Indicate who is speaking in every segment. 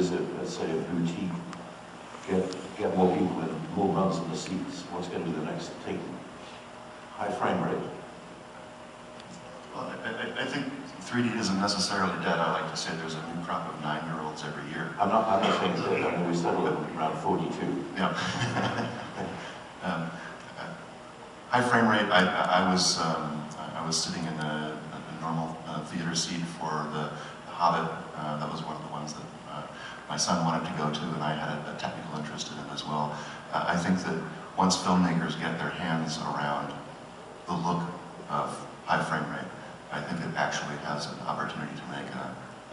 Speaker 1: is a, let's say, a boutique, get more people in, more runs in the seats? What's going to be the next thing? High frame rate.
Speaker 2: Well, I think 3D isn't necessarily dead. I like to say there's a new crop of 9-year-olds every year.
Speaker 1: I'm not saying that. I mean, we settled at around 42.
Speaker 2: Yeah. High frame rate. I was sitting in a normal theater seat for the Hobbit. That was one of the ones that my son wanted to go to, and I had a technical interest in it as well. I think that once filmmakers get their hands around the look of high frame rate, I think it actually has an opportunity to make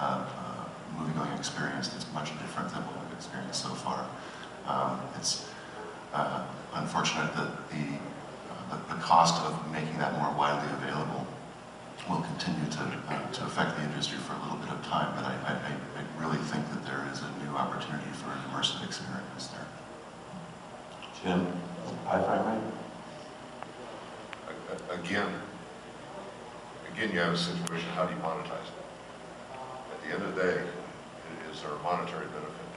Speaker 2: a movie-going experience that's much different than what we've experienced so far. It's unfortunate that the cost of making that more widely available will continue to affect the industry for a little bit of time, but I really think that there is a new opportunity for an immersive experience there.
Speaker 1: Jim, high frame rate?
Speaker 3: Again, you have a situation, how do you monetize it? At the end of the day, is there a monetary benefit?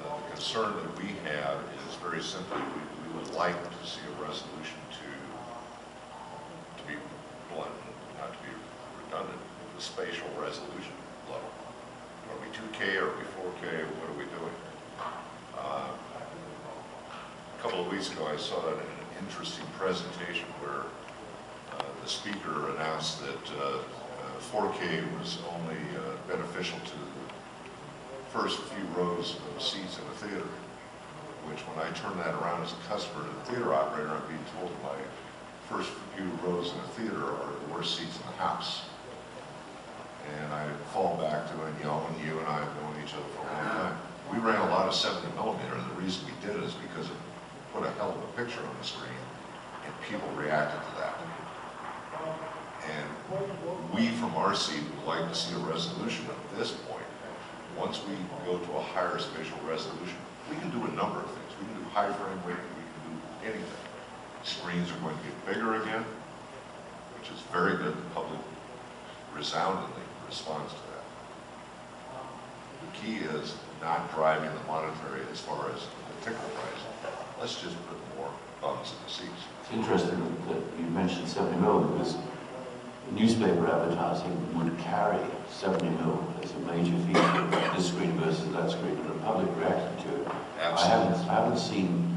Speaker 3: The concern that we have is very simply, we would like to see a resolution to be blunt, not to be redundant, the spatial resolution level. Are we 2K, are we 4K, what are we doing? A couple of weeks ago I saw an interesting presentation where the speaker announced that 4K was only beneficial to the first few rows of seats in the theater, which when I turn that around as a customer to the theater operator, I'm being told my first few rows in the theater are the worst seats in the house. And I fall back to it, you know, when you and I have known each other for a long time. We ran a lot of 70mm, and the reason we did is because it put a hell of a picture on the screen, and people reacted to that. And we, from our seat, would like to see a resolution at this point. Once we go to a higher spatial resolution, we can do a number of things. We can do high frame rate, we can do anything. Screens are going to get bigger again, which is very good. The public resoundingly responds to that. The key is not driving the monetary as far as the ticket price. Let's just put more bums in the seats.
Speaker 1: It's interesting that you mentioned 70mm because newspaper advertising would carry 70mm as a major feature, this screen versus that screen, and the public reacted to it.
Speaker 3: Absolutely.
Speaker 1: I haven't seen,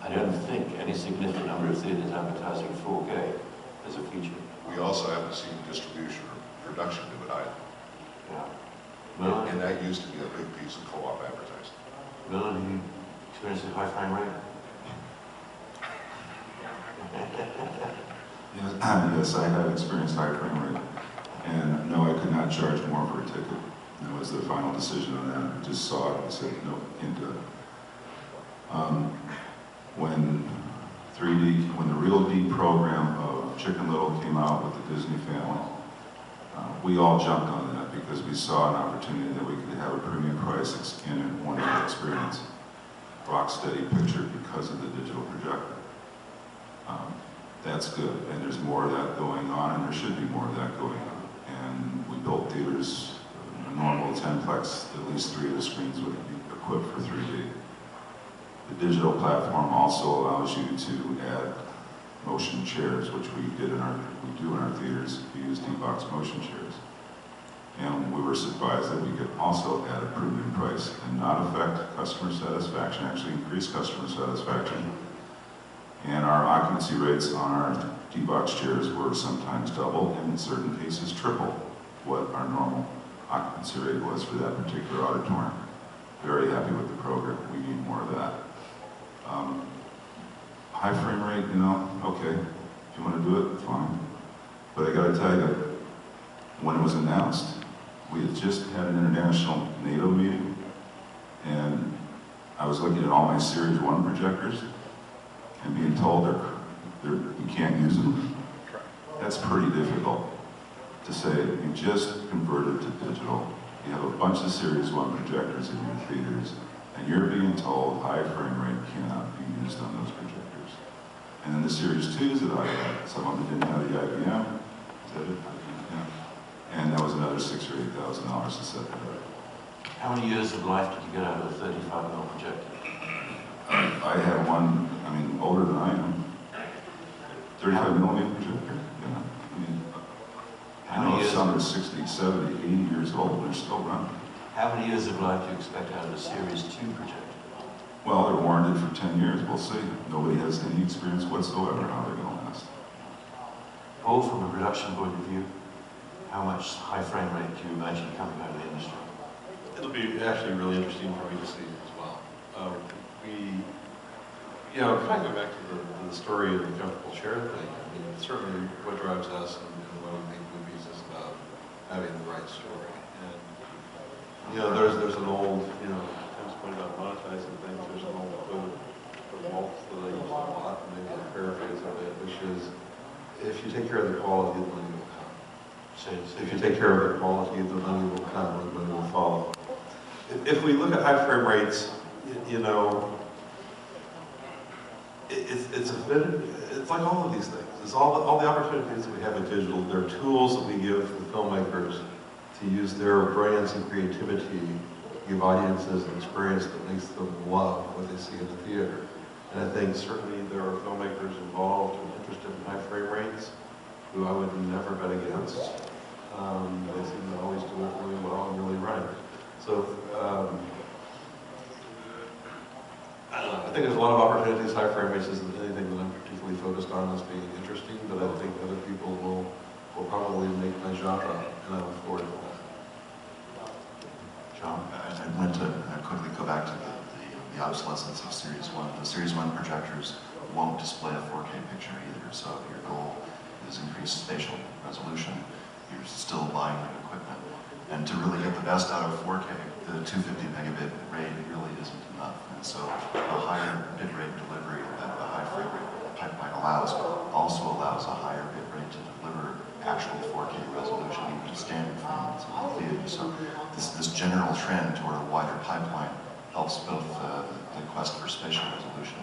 Speaker 1: I don't think, any significant number of theaters advertising 4K as a feature.
Speaker 3: We also haven't seen distribution or production do it either.
Speaker 1: Yeah. Well,
Speaker 3: And that used to be a big piece of co-op advertising.
Speaker 1: Will, have you experienced a high frame rate?
Speaker 4: Yes, I have experienced high frame rate, and no, I could not charge more for a ticket. That was the final decision on that. I just saw it and said, no, can't do it. When the Real D program of Chicken Little came out with the Disney family, we all jumped on that because we saw an opportunity that we could have a premium price in a wonderful experience, rock steady picture because of the digital projector. That's good, and there's more of that going on, and there should be more of that going on. And we built theaters, a normal 10-plex, at least 3 of the screens would be equipped for 3D. The digital platform also allows you to add motion chairs, which we do in our theaters. We use D-Box motion chairs. And we were surprised that we could also add a premium price and not affect customer satisfaction, actually increase customer satisfaction. And our occupancy rates on our D-Box chairs were sometimes double, and in certain cases triple what our normal occupancy rate was for that particular auditorium. Very happy with the program. We need more of that. High frame rate, you know, okay, if you want to do it, fine. But I got to tell you, when it was announced, we had just had an international NATO meeting, and I was looking at all my Series 1 projectors, and being told you can't use them. That's pretty difficult to say. You just converted to digital. You have a bunch of Series 1 projectors in your theaters, and you're being told high frame rate cannot be used on those projectors. And then the Series 2s that I had, some of them didn't have the IBM. Is that it? Yeah. And that was another $6,000 or $8,000 to set that up.
Speaker 1: How How many years of life did you get out of a 35mm projector?
Speaker 4: I had one, I mean, older than I am. 35mm projector, yeah. I mean, I know some are 60, 70, 80 years old, and they're still running.
Speaker 1: How many years of life do you expect out of a Series 2 projector?
Speaker 4: Well, they're warranted for 10 years, we'll see. Nobody has any experience whatsoever how they're going to last.
Speaker 1: Paul, from a production point of view, how much high frame rate do you imagine coming out of the industry?
Speaker 5: It'll be actually really interesting for me to see as well. You know, kind of go back to the story of the comfortable chair thing. I mean, certainly what drives us and why we make movies is about having the right story. And, you know, there's an old, you know, Tim's point about monetizing things, there's an old quote from Walt that I use a lot, maybe a paraphrase of it, which is, if you take care of the quality, the money will come. So if you take care of the quality, the money will come and the money will follow. If we look at high frame rates, you know, it's like all of these things. It's all the opportunities that we have in digital. They're tools that we give the filmmakers to use their brilliance and creativity to give audiences an experience that makes them love what they see in the theater. And I think certainly there are filmmakers involved and interested in high frame rates who I would never bet against. They seem to always do it really well and really right. So, I don't know. I think there's a lot of opportunities. High frame rates isn't anything that I'm particularly focused on as being interesting, but I think other people will probably make my genre, and I look forward to that.
Speaker 2: John, I wanted to quickly go back to the obsolescence of Series 1. The Series 1 projectors won't display a 4K picture either, so if your goal is increased spatial resolution, you're still buying new equipment. And to really get the best out of 4K, the 250 megabit rate really isn't enough. And so a higher bit rate delivery that the high frame rate pipeline allows also allows a higher bit rate to deliver actual 4K resolution, even to standard frames in the theater. So this general trend toward a wider pipeline helps both the quest for spatial resolution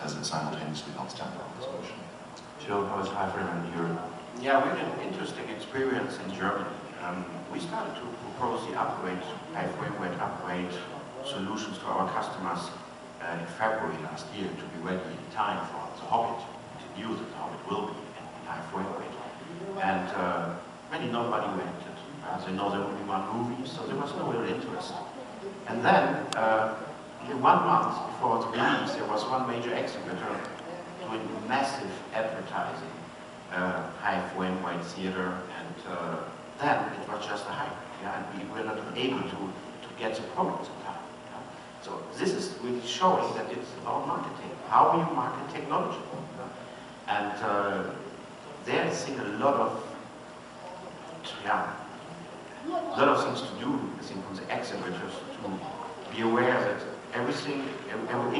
Speaker 2: as it simultaneously helps temporal resolution.
Speaker 1: Joe, how is high frame rate in Europe?
Speaker 6: Yeah, we had an interesting experience in Germany. We started to propose the upgrade, high frame rate upgrade solutions to our customers in February last year to be ready in time for The Hobbit, to use it how it will be in high frame rate. And really nobody reacted. They know there will be one movie, so there was no real interest. And then, 1 month before the release, there was one major exhibitor doing massive advertising, high frame rate theater, and then it was just a hype, and we were not able to get the products in time. Yeah? So this is really showing that it's about marketing. How you market technology. Yeah? And there I think a lot of things to do, I think, from the exhibitors to be aware that every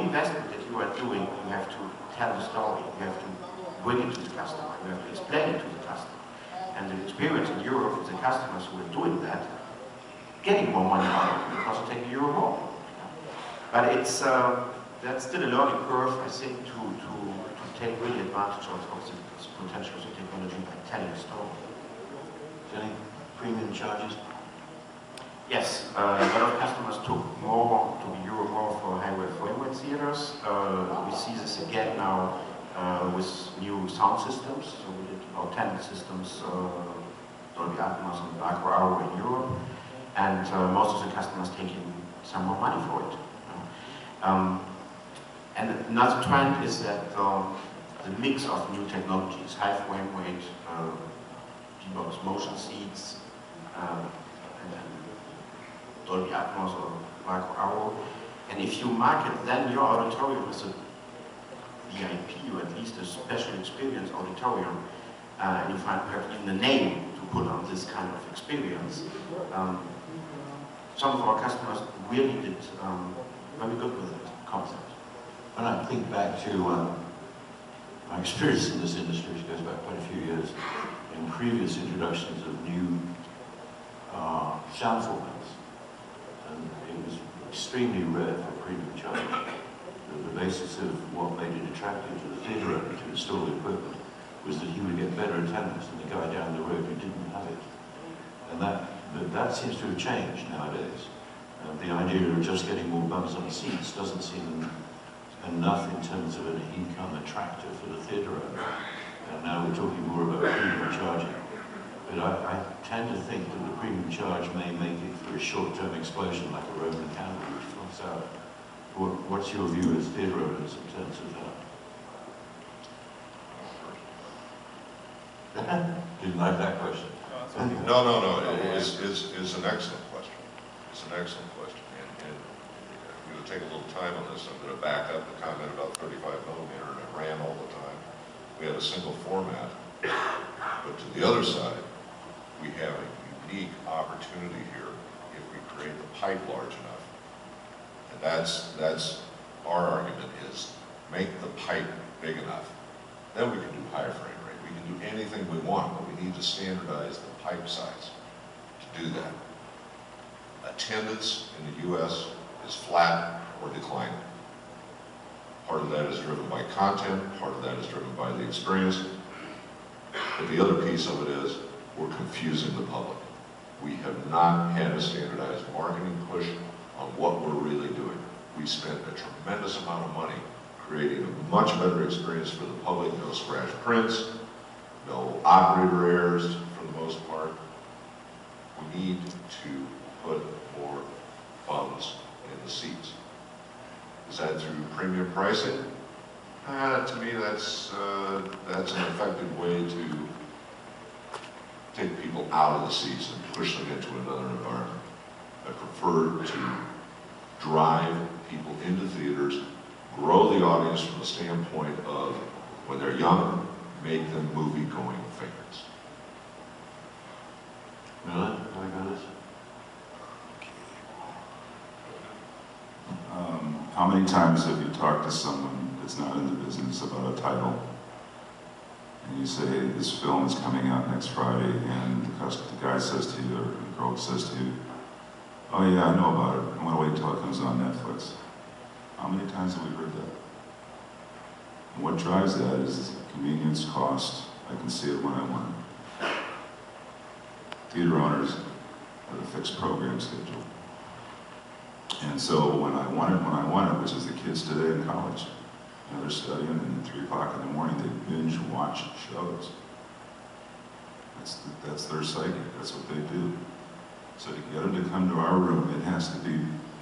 Speaker 6: investment that you are doing, you have to tell the story, you have to bring it to the customer, you have to explain it to the customer. And the experience in Europe with the customers who are doing that, getting more money out of it because they take €1 more. But it's that's still a learning curve, I think, to take really advantage of the potential of the technology by telling a story.
Speaker 1: Any premium charges?
Speaker 6: Yes, a lot of customers took more to be €1 more for high-rate frame rate theaters. We see this again now with new sound systems. So we did about 10 systems, Dolby Atmos and Micro Hour in Europe, and most of the customers taking some more money for it. And another trend is that the mix of new technologies, high frame rate, D-Box motion seats, and Dolby Atmos or Micro Hour. And if you market then your auditorium as a VIP, or at least a special experience auditorium, and you find perhaps even a name to put on this kind of experience, some of our customers really did very good with that concept.
Speaker 1: When I think back to my experience in this industry, which goes back quite a few years, in previous introductions of new sound formats, and it was extremely rare for premium charge. The basis of what made it attractive to the theatre owner to install the equipment was that he would get better attendance than the guy down the road who didn't have it. And that seems to have changed nowadays. The idea of just getting more bums on seats doesn't seem enough in terms of an income attractor for the theatre owner. And now we're talking more about premium charging. But I tend to think that the premium charge may make it for a short-term explosion like a Roman candle which floats out. What's your view as theatre owners in terms of that? Didn't like that question.
Speaker 3: No. It's an excellent question. It's an excellent question. And I'm going to take a little time on this. I'm going to back up the comment about 35 millimeter, and it ran all the time. We have a single format. But to the other side, we have a unique opportunity here if we create the pipe large enough. And that's our argument, is make the pipe big enough. Then we can do higher frame rate. We can do anything we want, but we need to standardize the pipe size to do that. Attendance in the U.S. is flat or declining. Part of that is driven by content, part of that is driven by the experience. But the other piece of it is we're confusing the public. We have not had a standardized marketing push on what we're really doing. We spent a tremendous amount of money creating a much better experience for the public, no scratch prints, no operator errors for the most part. We need to put more bums in the seats. Is that through premium pricing? To me, that's an effective way to take people out of the seats and push them into another environment. I prefer to drive people into theaters, grow the audience from the standpoint of when they're young, make them movie-going favorites.
Speaker 1: Really? Can I go this?
Speaker 4: How many times have you talked to someone that's not in the business about a title, and you say, hey, this film is coming out next Friday, and the guy says to you, or the girl says to you, oh yeah, I know about it, I'm going to wait until it comes on Netflix. How many times have we heard that? And what drives that is convenience, cost. I can see it when I want it. Theater owners have a fixed program schedule. And so when I want it, which is the kids today in college, you know, they're studying, and at 3 o'clock in the morning they binge watch shows. That's their psyche, that's what they do. So to get them to come to our room, it has to be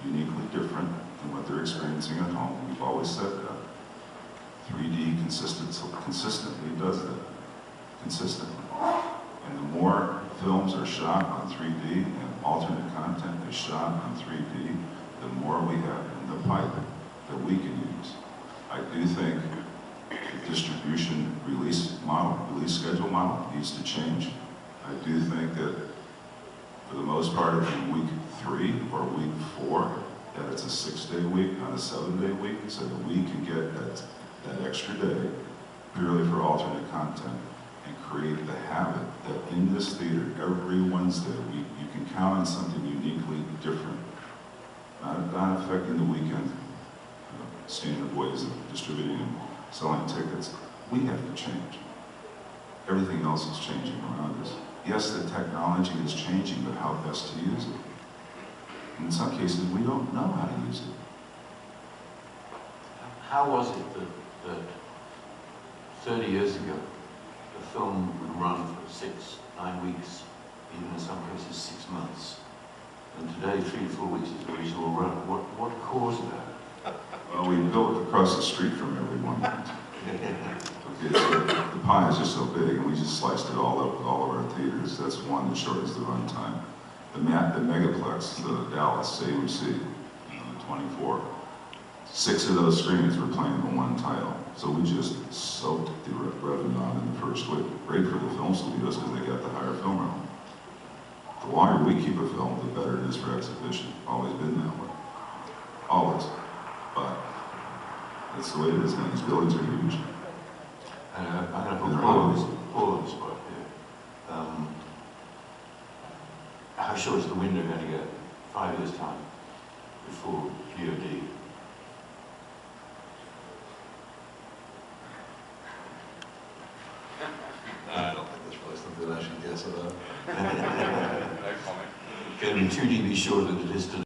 Speaker 4: uniquely different than what they're experiencing at home. We've always said that. 3D consistently does that, consistently. And the more films are shot on 3D and alternate content is shot on 3D, the more we have in the pipe that we can use. I do think the distribution release schedule model needs to change. I do think that for the most part, in week 3 or week 4, that it's a 6-day week, not a 7-day week, so that we can get that extra day purely for alternate content and create the habit that in this theater, every Wednesday, you can count on something uniquely different. Not affecting the weekend standard ways of distributing and selling tickets. We have to change. Everything else is changing around us. Yes, the technology is changing, but how best to use it? And in some cases, we don't know how to use it.
Speaker 1: How was it that 30 years ago, a film would run for 6, 9 weeks, even in some cases 6 months? And today, 3 to 4 weeks is a reasonable run. What caused that?
Speaker 4: Well, we built across the street from everyone. Okay, so the pie is just so big, and we just sliced it all up with all of our theaters. That's one that shortens the runtime. The Megaplex, the Dallas AMC, 24. 6 of those screens were playing the one title. So we just soaked the revenue on in the first week. Great for the film studios because they got the higher film rental. The longer we keep a film, the better it is for exhibition. Always been that way. Always. But that's the way it is now. These buildings are huge.
Speaker 1: I'm going to put Paul on the spot here. How short is the window going to get? 5 years' time before VOD?
Speaker 5: I don't think that's really something I should guess about.
Speaker 1: Going to be 2 dB shorter than it is today.